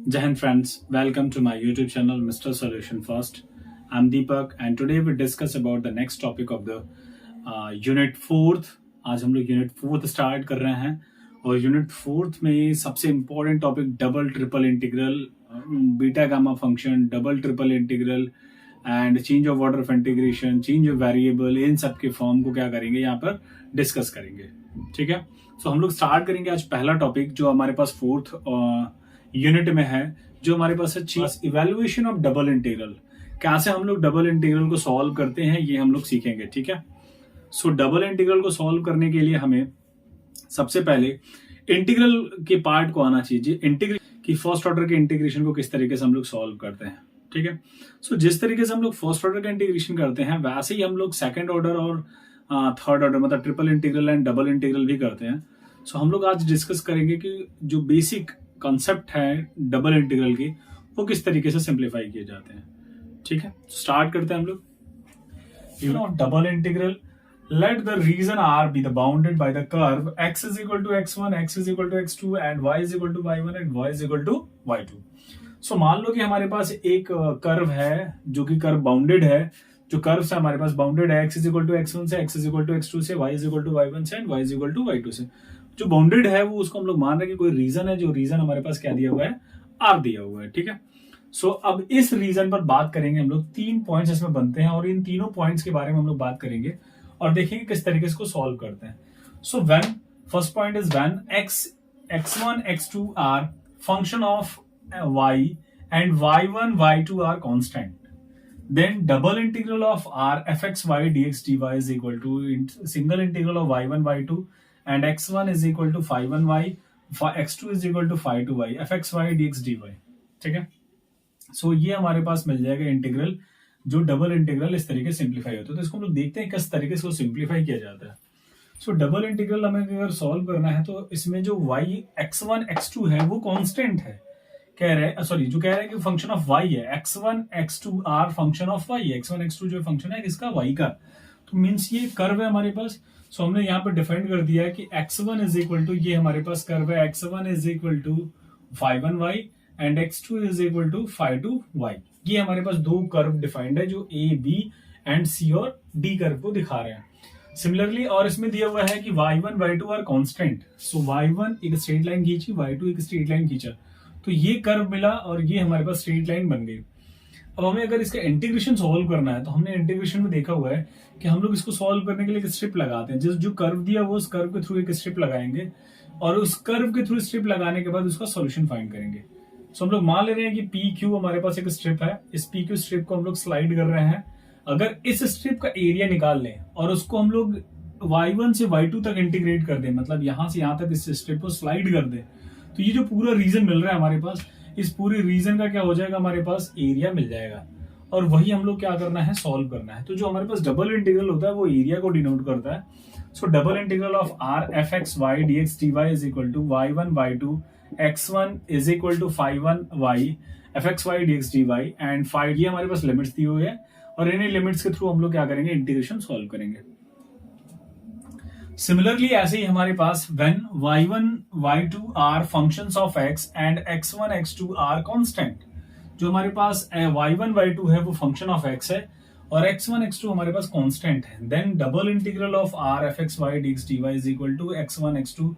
Jai Hind friends, welcome to my YouTube channel Mr. Solution First. I'm Deepak and today we discuss about the next topic of the Unit 4th. आज हम लोग Unit 4th start कर रहे हैं और Unit 4th में सबसे important topic double triple integral, beta gamma function, double triple integral and change of order of integration, change of variable, इन सब के फॉर्म को क्या करेंगे यहाँ पर डिस्कस करेंगे. ठीक है, सो हम लोग स्टार्ट करेंगे आज पहला टॉपिक जो हमारे पास 4th यूनिट में है, जो हमारे पास है इवेल्युएशन ऑफ डबल इंटीग्रल. कैसे हम लोग डबल इंटीग्रल को सॉल्व करते हैं ये हम लोग सीखेंगे. ठीक है, सो डबल इंटीग्रल को सॉल्व करने के लिए हमें सबसे पहले इंटीग्रल के पार्ट को आना चाहिए. इंटीग्रल की फर्स्ट ऑर्डर के इंटीग्रेशन को किस तरीके से हम लोग सॉल्व करते हैं. ठीक है, सो जिस तरीके से हम लोग फर्स्ट ऑर्डर का इंटीग्रेशन करते हैं वैसे ही हम लोग सेकंड ऑर्डर और थर्ड ऑर्डर मतलब triple integral and double integral भी करते हैं. सो हम लोग आज डिस्कस करेंगे कि जो बेसिक कॉन्सेप्ट है डबल इंटीग्रल की वो किस तरीके से सिंप्लीफाई किए जाते हैं. ठीक है, स्टार्ट करते हैं हम लोग. Double integral, let the region R be the bounded by the curve x is equal to x1, x is equal to x2 and y is equal to y1 and y is equal to y2. So मान लो कि हमारे पास एक curve है जो कि curve bounded है. जो curve से हमारे पास बाउंडेड है x is equal to x1 से, x is equal to x2 से, y is equal to y1 से and y is equal to y2 से. जो बाउंडेड है वो उसको हम लोग मान रहे हैं कि कोई रीजन है. जो रीजन हमारे पास क्या दिया हुआ है, R दिया हुआ है. ठीक है, सो अब इस रीजन पर बात करेंगे हम लोग. 3 पॉइंट्स इसमें बनते हैं और इन तीनों पॉइंट्स के बारे में हम लोग बात करेंगे और देखेंगे किस तरीके से इसको सॉल्व करते हैं. So when first point is when x1 x2 are function of y and y1 y2 are constant, then double integral of r fxy dx dy is equal to single integral of y1 y2 and x1 is equal to phi 1 y, x2 is equal to phi 2 y fxy dx dy. ठीक है, सो ये हमारे पास मिल जाएगा integral जो double integral इस तरीके से simplify होता है. तो इसको हम लोग देखते हैं किस तरीके से वो सिंप्लीफाई किया जाता है. सो डबल इंटीग्रल हमें अगर सॉल्व करना है तो इसमें जो y x1 x2 है वो कांस्टेंट है. कह रहे हैं सॉरी जो कह रहे हैं कि फंक्शन ऑफ y है, x1 x2 are function of y है. x1 x2 जो फंक्शन है किसका, y का. तो मींस ये कर्व है हमारे पास. सो हमने यहाँ पे डिफाइन कर दिया है कि x1 इज इक्वल टू, ये हमारे पास कर्व है, x1 is equal to phi 1 y and x2 is equal to phi 2 y. ये हमारे पास दो कर्व डिफाइंड है जो a b एंड c और d कर्व को दिखा रहे हैं. सिमिलरली और इसमें दिया हुआ है कि y1 y2 are constant. So y1 एक स्ट्रेट लाइन खींची, y2 एक स्ट्रेट लाइन खींचा, तो ये कर्व मिला और ये हमारे पास स्ट्रेट लाइन बन गई. अब हमें अगर इसका इंटीग्रेशन सॉल्व करना है तो हमने इंटीग्रेशन में देखा हुआ है कि हम लोग इसको सॉल्व करने के लिए एक स्ट्रिप लगाते हैं. जिस जो कर्व दिया वो उस कर्व के थ्रू एक स्ट्रिप लगाएंगे और उस कर्व के थ्रू स्ट्रिप लगाने के बाद उसका सॉल्यूशन फाइंड करेंगे. सो हम लोग मान ले रहे हैं कि पी क्यू हमारे पास एक स्ट्रिप है. इस पी क्यू स्ट्रिप को हम लोग स्लाइड कर रहे हैं. अगर इस स्ट्रिप का एरिया निकाल लें और उसको हम लोग y1 से y2 तक इंटीग्रेट कर दें, मतलब यहां से यहां तक इस स्ट्रिप को स्लाइड कर दें, तो ये जो पूरा रीजन मिल रहा है हमारे पास, इस पूरे रीजन का क्या हो जाएगा, हमारे पास एरिया मिल जाएगा. और वही हम लोग क्या करना है, सॉल्व करना है. तो जो हमारे पास डबल इंटीग्रल होता है वो एरिया को डिनोट करता है. So double integral of R F X Y D X D Y is equal to y1 y2 x1 is equal to phi 1 y fxy dx dy and phi, ये हमारे पास limits दी हुई है और इन्हीं limits के through हम लोग क्या करेंगे, इंटीग्रेशन सॉल्व करेंगे. सिमिलरली ऐसे ही हमारे पास when y1 y2 are functions of x and x1 x2 are constant, जो हमारे पास y1 y2 है वो फंक्शन ऑफ x है और x1 x2 हमारे पास कांस्टेंट है. Then double integral of r fxy dx dy is equal to x1 x2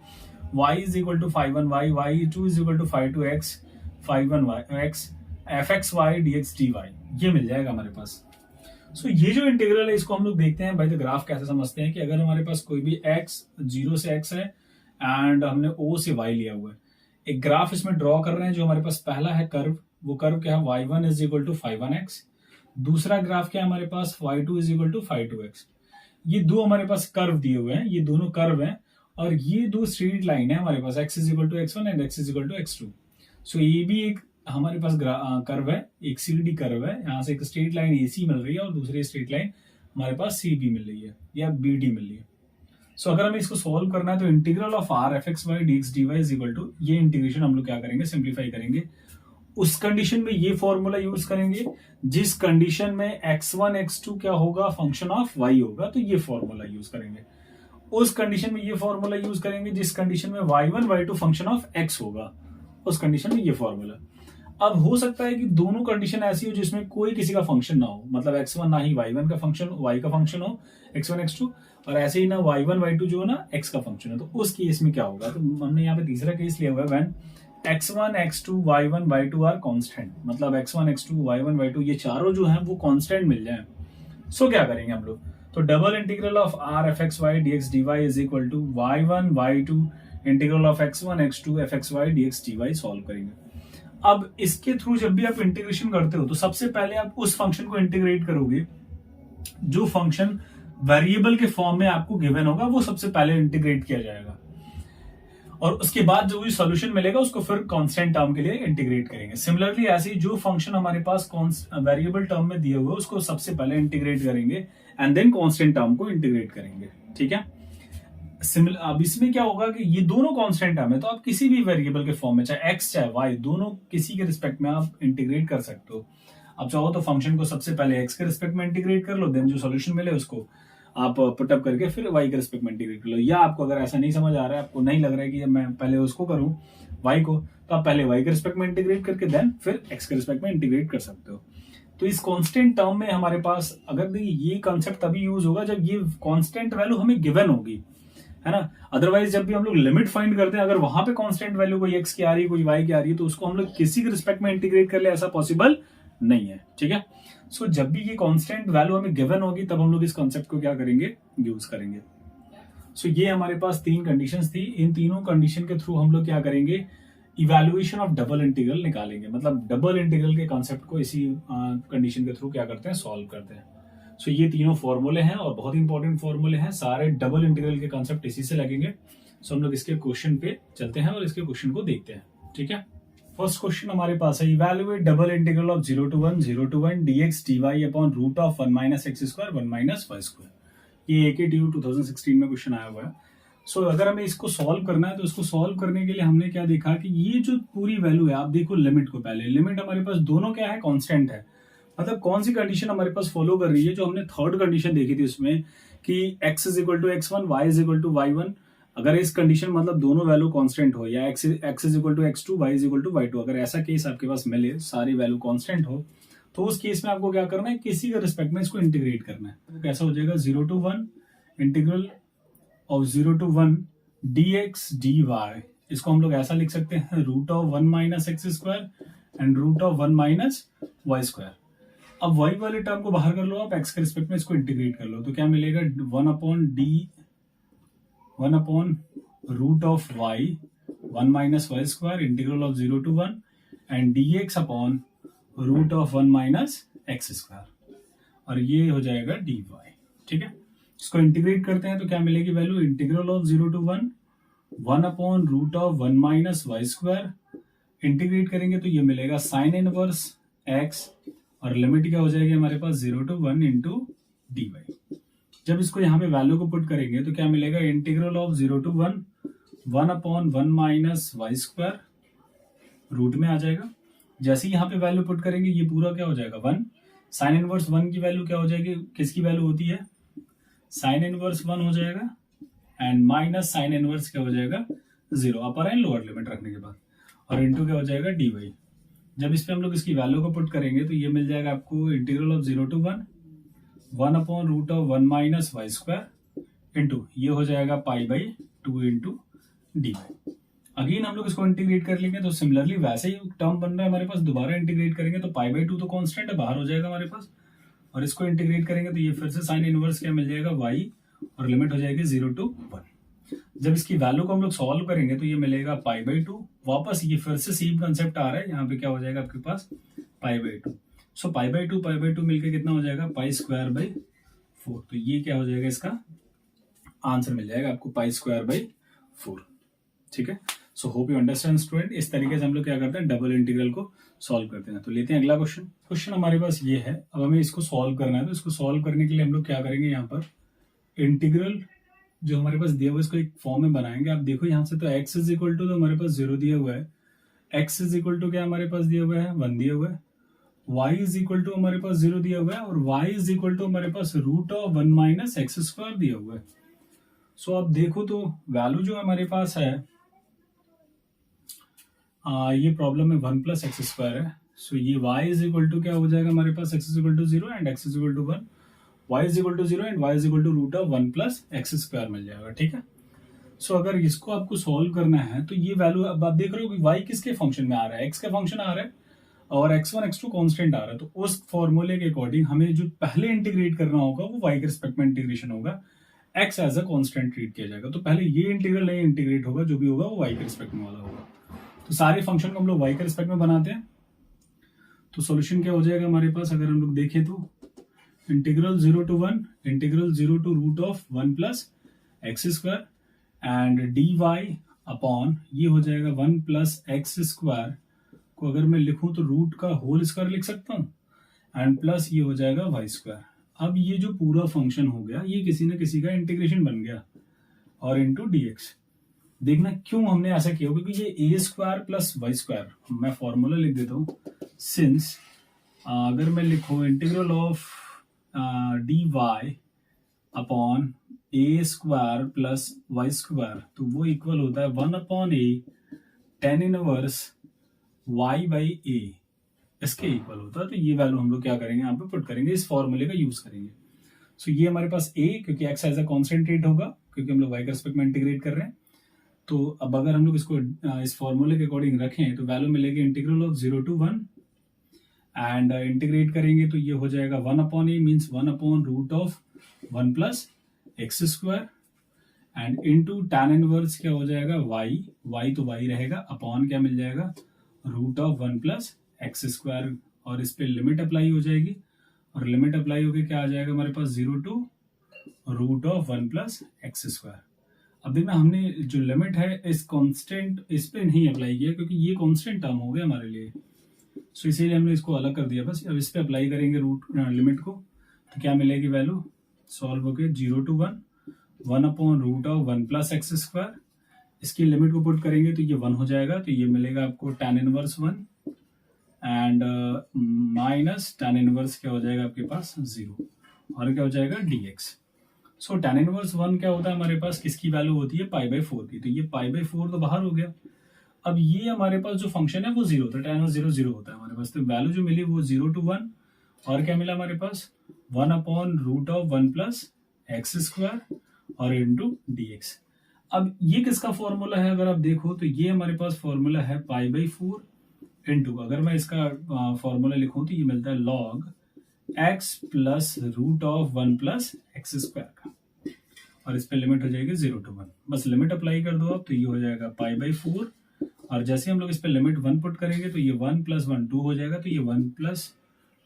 y is equal to phi 1 y, y2 is equal to phi 2 x, phi 1 y x fxy dx dy, ये मिल जाएगा हमारे पास. सो ये जो integral है इसको हम लोग देखते हैं बाय द ग्राफ. कैसे समझते हैं कि अगर हमारे पास कोई भी x 0 से x है एंड हमने o से y लिया हुआ है, एक ग्राफ इसमें ड्रॉ कर रहे हैं. जो हमारे पास पहला है कर्व, वो कर्व क्या है, y1 is equal to phi 1 x. दूसरा ग्राफ क्या है हमारे पास, y2 is equal to phi 2 x. ये दो हमारे पास कर्व दिए हुए हैं, ये दोनों कर्व हैं और ये दो स्ट्रेट लाइन है हमारे पास, x is equal to x1 and x is equal to x2. So ये भी एक हमारे पास कर्व है, एक CD कर्व है. यहाँ से एक स्ट्रेट लाइन AC मिल रही है और दूसरी स्ट्रेट लाइन हमारे पास CB मिल रही है या BD मिल रही है. सो अगर हमें इसको सॉल्व करना है तो integral of r fxy dx dy is equal to, ये इंटीग्रेशन हम लोग क्या करेंगे, सिंप्लीफाई करेंगे. उस कंडीशन में ये फॉर्मूला यूज करेंगे जिस कंडीशन में x1 x2 क्या होगा, फंक्शन ऑफ y होगा, तो ये फॉर्मूला यूज करेंगे. उस कंडीशन में ये फॉर्मूला यूज करेंगे जिस कंडीशन में y1 y2 function of x होगा, उस कंडीशन में ये फॉर्मूला. अब हो सकता है कि दोनों कंडीशन ऐसी हो जिसमें कोई किसी का फंक्शन ना हो, मतलब x1 ना ही y1 का फंक्शन y का फंक्शन हो, x1 x2, और ऐसे ही ना y1 y2 जो है ना x का फंक्शन है। तो उस केस में क्या होगा, तो हमने यहाँ पे तीसरा केस लिया हुआ है when x1 x2 y1 y2 are constant, मतलब x1 x2 y1 y2 ये चारों जो हैं वो कांस्टेंट मिल जाए। सो क्या करेंगे हम लोग, तो double integral of r f x y dx dy is equal to y1 y2 integral of x1 x2 f x y dx dy solve करेंगे। अब इसके थ्रू जब भी आप इंटीग्रेशन करते हो तो सबसे पहले आप उस फंक्शन को इंटीग्रेट करोगे जो फंक्शन वेरिएबल के फॉर्म में आपको गिवन होगा, वो सबसे पहले इंटीग्रेट किया जाएगा, और उसके बाद जो भी सॉल्यूशन मिलेगा उसको फिर कांस्टेंट टर्म के लिए इंटीग्रेट करेंगे। सिमिलरली ऐसे ही जो फंक्शन हमारे पास वेरिएबल टर्म में दिए हुए उसको सबसे पहले इंटीग्रेट करेंगे एंड देन कांस्टेंट टर्म को इंटीग्रेट करेंगे। ठीक है, अब इसमें क्या होगा कि ये दोनों कांस्टेंट टर्म है, तो आप किसी भी वेरिएबल के फॉर्म में चाहे x चाहे y दोनों किसी के रिस्पेक्ट में आप इंटीग्रेट कर सकते हो। आप चाहो तो फंक्शन को सबसे पहले x के रिस्पेक्ट में इंटीग्रेट कर लो, देन जो सॉल्यूशन मिले उसको आप पुटअप करके फिर y के रिस्पेक्ट में इंटीग्रेट कर लो। या आपको अगर ऐसा नहीं समझ आ रहा है, आपको नहीं लग रहा है कि मैं पहले उसको करूं y को, तो आप पहले y के रिस्पेक्ट में इंटीग्रेट करके देन फिर x के रिस्पेक्ट में इंटीग्रेट कर सकते हो। तो इस कांस्टेंट टर्म में हमारे पास अगर ये कॉन्सेप्ट तभी यूज होगा जब ये कांस्टेंट वैल्यू हमें गिवन होगी, है ना। अदरवाइज जब भी हम लोग लिमिट फाइंड करते हैं, अगर वहां पे कांस्टेंट वैल्यू कोई x की आ रही है कोई y की आ रही है, तो उसको हम लोग किसी के रिस्पेक्ट में इंटीग्रेट कर ले, ऐसा पॉसिबल नहीं है। ठीक है, सो जब भी ये कांस्टेंट वैल्यू हमें गिवन होगी तब हम लोग इस कॉन्सेप्ट को क्या करेंगे, यूज करेंगे। सो ये हमारे पास तीन कंडीशंस थी, इन तीनों कंडीशन के थ्रू हम लोग क्या करेंगे, इवैल्यूएशन ऑफ डबल इंटीग्रल निकालेंगे, मतलब डबल इंटीग्रल के कॉन्सेप्ट को इसी कंडीशन के थ्रू क्या करते हैं, सॉल्व करते हैं। सो ये तीनों फॉर्मूले हैं और बहुत इंपॉर्टेंट फॉर्मूले हैं, सारे डबल इंटीग्रल के कॉन्सेप्ट इसी से लगेंगे। सो हम लोग इसके क्वेश्चन पे चलते हैं और इसके क्वेश्चन को देखते हैं। ठीक है, फर्स्ट क्वेश्चन हमारे पास है, evaluate double integral of 0 to 1 dx dy upon root of 1 minus x square 1 minus y square. ये AKTU 2016 में क्वेश्चन आया हुआ है। सो अगर हमें इसको सॉल्व करना है तो इसको सॉल्व करने के लिए हमने क्या देखा कि ये जो पूरी वैल्यू है, आप देखो लिमिट को, पहले लिमिट हमारे पास दोनों क्या है, कांस्टेंट है। मतलब कौन सी कंडीशन हमारे पास फॉलो कर रही है, जो हमने थर्ड कंडीशन देखी थी उसमें कि x is equal to x1 y is equal to y1, अगर इस कंडीशन मतलब दोनों वैल्यू कांस्टेंट हो, या x is equal to x2 y is equal to y2, अगर ऐसा केस आपके पास मिले, सारी वैल्यू कांस्टेंट हो, तो उस केस में आपको क्या करना है, किसी के रिस्पेक्ट में इसको इंटीग्रेट करना है। तो कैसा हो जाएगा, 0 to 1 integral of 0 to 1 dx dy, इसको हम लोग ऐसा लिख सकते हैं, root of 1 minus x square and root of 1 minus y square. अब y वाले टर्म को बाहर कर लो, आप x के रिस्पेक्ट में इसको इंटीग्रेट कर लो, तो क्या मिलेगा, 1 upon root of y 1 minus y square integral of 0 to 1 and dx upon root of 1 minus x square, और ये हो जाएगा dy। ठीक है, इसको इंटीग्रेट करते हैं तो क्या मिलेगी value, integral of 0 to 1 upon root of 1 minus y square, integrate करेंगे तो ये मिलेगा साइन इनवर्स x, और लिमिट क्या हो जाएगी हमारे पास, 0 to 1 इंटू डी वाई। जब इसको यहाँ पे वैल्यू को पुट करेंगे तो क्या मिलेगा, integral of 0 to 1 upon 1 minus y square root में आ जाएगा। जैसे ही यहाँ पे वैल्यू पुट करेंगे ये पूरा क्या हो जाएगा, 1, साइन इनवर्स 1 की वैल्यू क्या हो जाएगी, किसकी वैल्यू होती है, साइन इनवर्स 1 हो जाएगा, एंड माइनस साइन इनवर्स क्या हो जाएगा, 0, अपर एंड लोअर लिमिट रखने के बाद, और इंटू क्या हो जाएगा, डी वाई। जब इस पे हम लोग इसकी वैल्यू को पुट करेंगे तो ये मिल जाएगा आपको, integral of 0 to 1 upon root of 1 minus y square into ये हो जाएगा π/2 इंटू डी वाई। अगेन हम लोग इसको इंटीग्रेट कर लेंगे तो सिमिलरली वैसे ही टर्म बन रहा है हमारे पास, दोबारा इंटीग्रेट करेंगे तो π/2 तो कांस्टेंट है, बाहर हो जाएगा हमारे पास, और इसको इंटीग्रेट करेंगे तो ये फिर से साइन इनवर्स क्या मिल जाएगा, y, और लिमिट हो जाएगी 0 to 1। जब इसकी वैल्यू को हम लोग सॉल्व करेंगे तो ये मिलेगा π/2, वापस ये फिर से सेम कंसेप्ट आ रहा है, यहाँ पे क्या हो जाएगा आपके पास π/2। सो π/2 मिलकर कितना हो जाएगा, π²/4, तो ये क्या हो जाएगा, इसका आंसर मिल जाएगा आपको π²/4। ठीक है, so hope you understand student. इस तरीके से हम लोग क्या करते हैं, डबल इंटीग्रल को सॉल्व करते हैं। तो लेते हैं अगला क्वेश्चन हमारे पास ये है, अब हमें इसको सॉल्व करना है, तो इसको सॉल्व करने के लिए हम लोग क्या करेंगे, यहाँ पर इंटीग्रल जो हमारे पास दिया हुआ है इसको एक फॉर्म में बनाएंगे। आप देखो यहाँ से, तो x इज इक्वल टू, तो हमारे पास 0 दिया हुआ है, x इज इक्वल टू क्या हमारे पास दिया हुआ है, 1 दिया हुआ है, y इज इक्वल टू हमारे पास 0 दिया हुआ है, और y इज इक्वल टू हमारे पास root of 1 minus x square दिया हुआ है। सो आप देखो तो वैल्यू जो हमारे पास है, ये प्रॉब्लम में 1 प्लस एक्स स्क्वायर है, सो ये y इज इक्वल टू क्या हो जाएगा हमारे पास, x is equal to 0 and x is equal to 1, y is equal to 0 and y is equal to root of 1 plus x square मिल जाएगा, ठीक है। सो अगर इसको आपको सॉल्व करना है तो ये वैल्यू अब आप देख रहे हो कि y किसके फंक्शन में आ रहा है, x के फंक्शन आ रहा है और x1 x2 कांस्टेंट आ रहा है, तो उस फॉर्मूले के अकॉर्डिंग हमें जो पहले इंटीग्रेट करना होगा वो y के रिस्पेक्ट में इंटीग्रेशन होगा, x as a constant treat किया जाएगा, तो पहले ये इंटीग्रल नहीं इंटीग्रेट होगा, जो भी होगा वो y के रिस्पेक्ट में वाला होगा। तो सारे फंक्शन को हम लोग y के रिस्पेक्ट में बनाते हैं, तो सॉल्यूशन क्या हो जाएगा हमारे पास, अगर हम लोग देखें तो integral 0 to 1 integral 0 to root of 1 plus x square and d y upon ये हो जाएगा 1 प्लस एक्स स्क्वायर को अगर मैं लिखूं तो रूट का होल स्क्वायर लिख सकता हूं एंड प्लस ये हो जाएगा वाई स्क्वायर। अब ये जो पूरा फंक्शन हो गया ये किसी न किसी का इंटीग्रेशन बन गया और इंटू डी एक्स। देखना क्यों हमने ऐसा किया, क्योंकि ये a square plus y square, मैं फॉर्मूला लिख देता हूँ, सिंस अगर मैं लिखूं integral of d y upon a square plus y square तो वो इक्वल होता है 1 upon a tan inverse y by a, इसके इक्वल होता है। तो ये वैल्यू हम लोग क्या करेंगे यहाँ पे पुट करेंगे, इस फॉर्मूले का यूज करेंगे। सो ये हमारे पास a क्योंकि x एज अ कॉन्स्टेंट होगा क्योंकि हम लोग y के रिस्पेक्ट में इंटीग्रेट कर रहे हैं, तो अब अगर हम लोग इसको इस फॉर्मूले के अकॉर्डिंग रखें तो वैल्यू मिलेगी integral of 0 to 1 and integrate करेंगे तो ये हो जाएगा 1 upon a means 1 upon root of 1 plus x square and into tan inverse क्या हो जाएगा y तो y रहेगा अपॉन क्या मिल जाएगा root of 1 plus x square और इस पे लिमिट अप्लाई हो जाएगी और लिमिट अप्लाई होकर क्या आ जाएगा हमारे पास 0 to root of 1 plus x square. अब देखना हमने जो लिमिट है इस कांस्टेंट इस पे नहीं अप्लाई किया क्योंकि ये कांस्टेंट टर्म हो गया हमारे लिए, सो इसीलिए हमने इसको अलग कर दिया बस। अब इस पे अप्लाई करेंगे रूट लिमिट को तो क्या मिलेगी वैल्यू, सॉल्व होके 0 to 1 upon root of 1 plus x square, इसकी लिमिट को पुट करेंगे तो ये 1 हो जाएगा, तो ये मिलेगा आपको tan inverse 1 and minus tan inverse क्या हो जाएगा आपके पास 0 और क्या हो जाएगा dx। सो tan इनवर्स 1 क्या होता है हमारे पास, किसकी वैल्यू होती है पाई बाई 4 की, तो ये पाई बाई 4 तो बाहर हो गया। अब ये हमारे पास जो फंक्शन है वो 0 होता है, tan 0 0 होता है हमारे पास, तो वैल्यू जो मिली वो 0 टू 1 और क्या मिला हमारे पास 1 upon root of 1 plus x square और इंटू dx। अब ये किसका फॉर्मूला है, अगर आप देखो तो ये हमारे पास फॉर्मूला है पाई बाई 4 इंटू, अगर मैं इसका फॉर्मूला लिखूं तो ये मिलता है log x plus root of 1 plus x square का और इस पे लिमिट हो जाएगी 0 टू 1, बस लिमिट अप्लाई कर दो आप तो ये हो जाएगा पाई बाई 4 और जैसे हम लोग इस पे लिमिट 1 पुट करेंगे तो ये 1 प्लस 1 2 हो जाएगा, तो ये 1 प्लस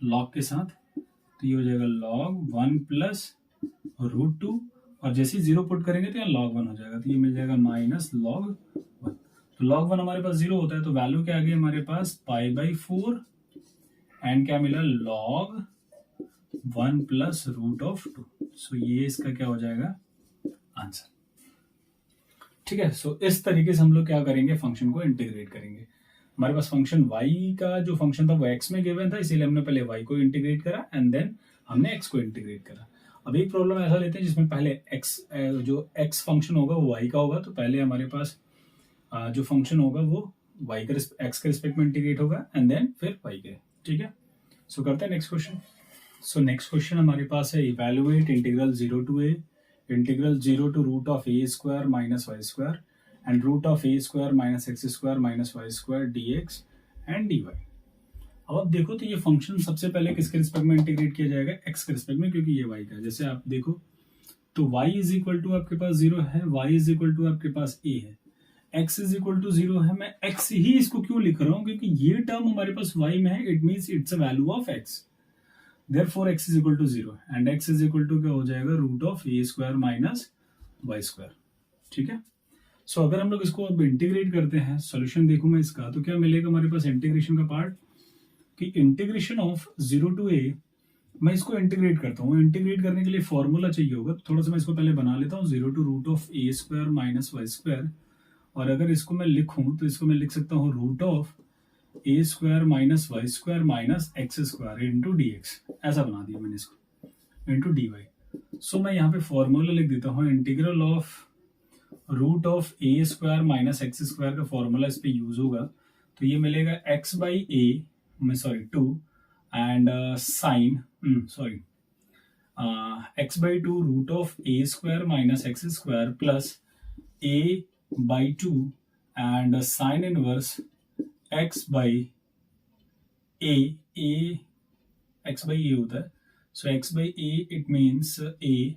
log के साथ तो ये हो जाएगा log 1 प्लस रूट 2 और जैसे ही 0 पुट करेंगे तो यहाँ log 1 हो जाएगा, तो ये मिल जाएगा माइनस log 1। तो log 1 हमारे पास 0 होता है तो वैल्यू क्या आ गई हमारे पास पाई बाई 4 एंड क्या मिला log 1 प्लस रूट ऑफ 2। सो ये इसका क्या हो जाएगा आंसर, ठीक है। सो इस तरीके से हम लोग क्या करेंगे फंक्शन को इंटीग्रेट करेंगे। हमारे पास फंक्शन y का जो फंक्शन था वो x में गिवन था, इसीलिए हमने पहले y को इंटीग्रेट करा एंड देन हमने x को इंटीग्रेट करा। अब एक प्रॉब्लम ऐसा लेते हैं जिसमें पहले जो x फंक्शन होगा वो y का होगा, तो पहले हमारे पास जो फंक्शन होगा वो y के x के रिस्पेक्ट में इंटीग्रेट होगा एंड देन फिर y के, ठीक है। सो करते हैं next question. So next question हमारे पास है evaluate integral 0 to a integral 0 to root of a square minus y square and root of a square minus x square minus y square dx and dy। अब आप देखो तो ये function सबसे पहले किसके रिस्पेक्ट में इंटीग्रेट किया जाएगा, x के रिस्पेक्ट में, क्योंकि ये y का है। जैसे आप देखो तो y इज इक्वल टू आपके पास 0 है, y इज इक्वल टू आपके पास a है, x इज इक्वल टू 0 है। मैं x ही इसको क्यों लिख रहा हूँ, क्योंकि ये टर्म हमारे पास y में है, it means it's a value of x, therefore x is equal to 0 and x is equal to क्या हो जाएगा root of a square minus y square, ठीक है। सो अगर हम लोग इसको अब इंटीग्रेट करते हैं, सॉल्यूशन देखूं मैं इसका तो क्या मिलेगा हमारे पास इंटीग्रेशन का पार्ट कि इंटीग्रेशन ऑफ 0 टू a, मैं इसको इंटीग्रेट करता हूँ। इंटीग्रेट करने के लिए फॉर्मूला चाहिए होगा, तो थोड़ा सा मैं इसको पहले बना लेता हूँ 0 to root of a square minus y square, और अगर इसको मैं लिखूं तो इसको मैं लिख सकता हूँ root of a square minus y square minus x square into d x, ऐसा बना दिया मैंने इसको इंटू डी वाई। सो मैं यहाँ पे फॉर्मूला लिख देता हूँ integral of root of a square minus x square का फॉर्मूला इस पे यूज होगा, तो ये मिलेगा x बाई ए में two and sine x by two root of a square minus x square plus a by two and sine inverse x by a x by a होता है, so x by a it means a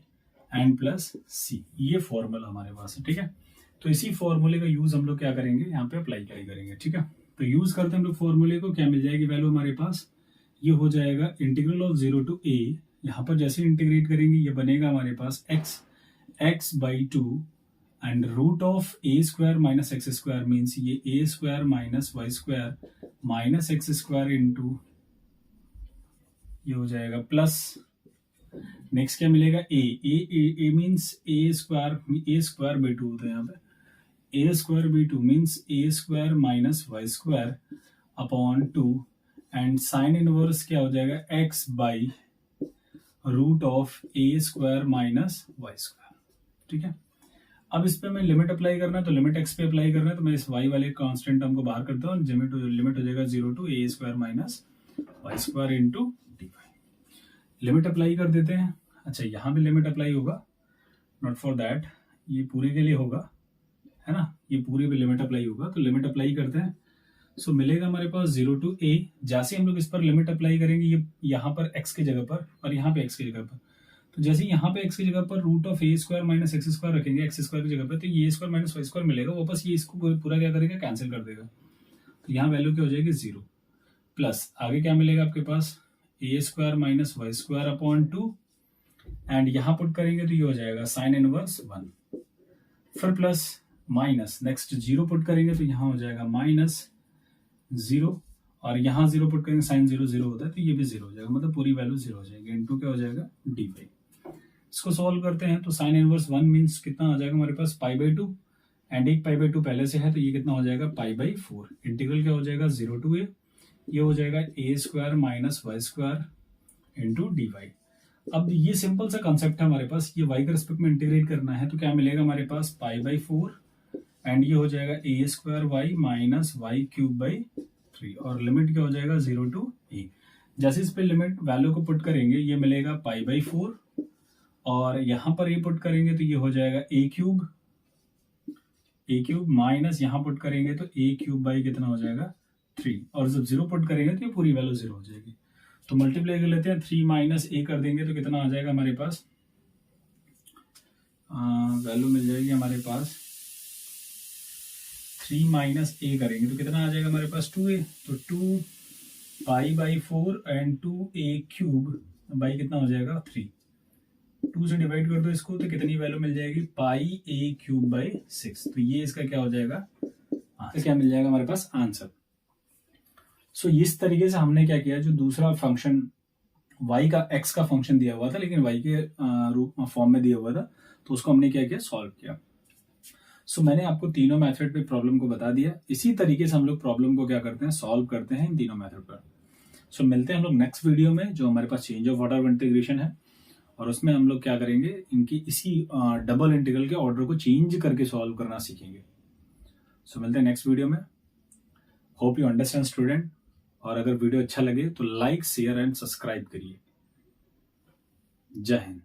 and plus c, ये formula हमारे पास है। ठीक है, तो इसी फॉर्मूले का यूज हम लोग क्या करेंगे, यहाँ पे अप्लाई करेंगे। ठीक है, तो यूज करते हैं हम लोग फॉर्मूले को, क्या मिल जाएगी वैल्यू हमारे पास, ये हो जाएगा इंटीग्रल ऑफ 0 टू a, यहाँ पर जैसे इंटीग्रेट करेंगे ये बनेगा हमारे पास x by two and root of a square minus x square means ये a square minus y square minus x square into ये हो जाएगा प्लस, नेक्स्ट क्या मिलेगा a means a square by two होता है, यहाँ पे a square by two means a square minus y square upon two and sine inverse क्या हो जाएगा x by root of a square minus y square. ठीक है, अब इस पे मैं लिमिट अप्लाई करना है, तो लिमिट एक्स पे अप्लाई करना है, तो मैं इस वाई वाले कांस्टेंट टर्म को बाहर करता हूँ, लिमिट हो जाएगा 0 to a square minus y square into d y. Limit apply कर देते हैं। अच्छा, यहाँ भी लिमिट अप्लाई होगा, नॉट फॉर दैट, ये पूरे के लिए होगा, है ना, ये पूरे पे लिमिट अप्लाई होगा, तो लिमिट अप्लाई करते हैं। सो मिलेगा हमारे पास 0 टू ए, जैसे हम लोग इस पर लिमिट अप्लाई करेंगे, ये यहाँ पर x की जगह पर और यहाँ पे x की जगह पर, तो जैसे यहाँ पे x की जगह पर root of a square minus x square रखेंगे एक्स स्क्वायर की जगह पर, तो ये स्क्वायर माइनस वाई स्क्वायर मिलेगा, वापस ये इसको पूरा क्या करेगा, कैंसिल कर देगा, तो यहाँ वैल्यू क्या हो जाएगी 0 प्लस आगे क्या मिलेगा आपके पास a square minus y square upon two and यहाँ पुट करेंगे तो ये हो जाएगा साइन इनवर्स 1, फिर प्लस माइनस नेक्स्ट 0 पुट करेंगे तो यहाँ हो जाएगा माइनस 0 और यहाँ 0 पुट करेंगे, साइन 0 0 होता है तो ये भी 0 हो जाएगा, मतलब पूरी वैल्यू 0 हो जाएगी, इनटू क्या हो जाएगा डी वाई। इसको सॉल्व करते हैं तो साइन इनवर्स 1 मीन्स कितना आ जाएगा हमारे पास पाई बाई टू एंड एक पाई बाई टू पहले से है तो ये कितना हो जाएगा पाई बाई 4, इंटीग्रल क्या हो जाएगा 0 टू ए, ये हो जाएगा a square minus y square into d y. अब ये सिंपल सा कॉन्सेप्ट है हमारे पास, ये वाई के रिस्पेक्ट में इंटीग्रेट करना है, तो क्या मिलेगा हमारे पास पाई बाई 4 एंड ये हो जाएगा a square y minus y cube by 3 और लिमिट क्या हो जाएगा 0 टू ए। जैसे इस पे लिमिट वैल्यू को पुट करेंगे ये मिलेगा पाई बाई 4 और यहाँ पर ये पुट करेंगे तो ये हो जाएगा ए क्यूब माइनस यहाँ पुट करेंगे तो ए क्यूब बाई कितना हो जाएगा 3 और जब 0 पुट करेंगे तो ये पूरी वैल्यू 0 हो जाएगी, तो मल्टीप्लाई कर लेते हैं 3 माइनस ए कर देंगे तो कितना आ जाएगा हमारे पास, वैल्यू मिल जाएगी हमारे पास 3 माइनस ए करेंगे तो कितना आ जाएगा हमारे पास 2a, तो 2 pi by 4 and 2a cube by कितना हो जाएगा 3, 2 से डिवाइड कर दो इसको तो कितनी वैल्यू मिल जाएगी पाई a क्यूब बाई 6, तो ये इसका क्या हो जाएगा, क्या मिल जाएगा हमारे पास आंसर। सो इस तरीके से हमने क्या किया, जो दूसरा फंक्शन y का x का फंक्शन दिया हुआ था लेकिन y के रूप फॉर्म में दिया हुआ था, तो उसको हमने क्या किया सॉल्व किया। सो मैंने आपको तीनों मेथड पे प्रॉब्लम को बता दिया, इसी तरीके से हम लोग प्रॉब्लम को क्या करते हैं सॉल्व करते हैं इन तीनों मेथड पर। सो मिलते हैं हम लोग नेक्स्ट वीडियो में जो हमारे पास चेंज ऑफ ऑर्डर इंटीग्रेशन है, और उसमें हम लोग क्या करेंगे इनकी इसी डबल इंटीग्रल के ऑर्डर को चेंज करके सॉल्व करना सीखेंगे। सो मिलते हैं नेक्स्ट वीडियो में, होप यू अंडरस्टैंड स्टूडेंट, और अगर वीडियो अच्छा लगे तो लाइक शेयर एंड सब्सक्राइब करिए। जय हिंद।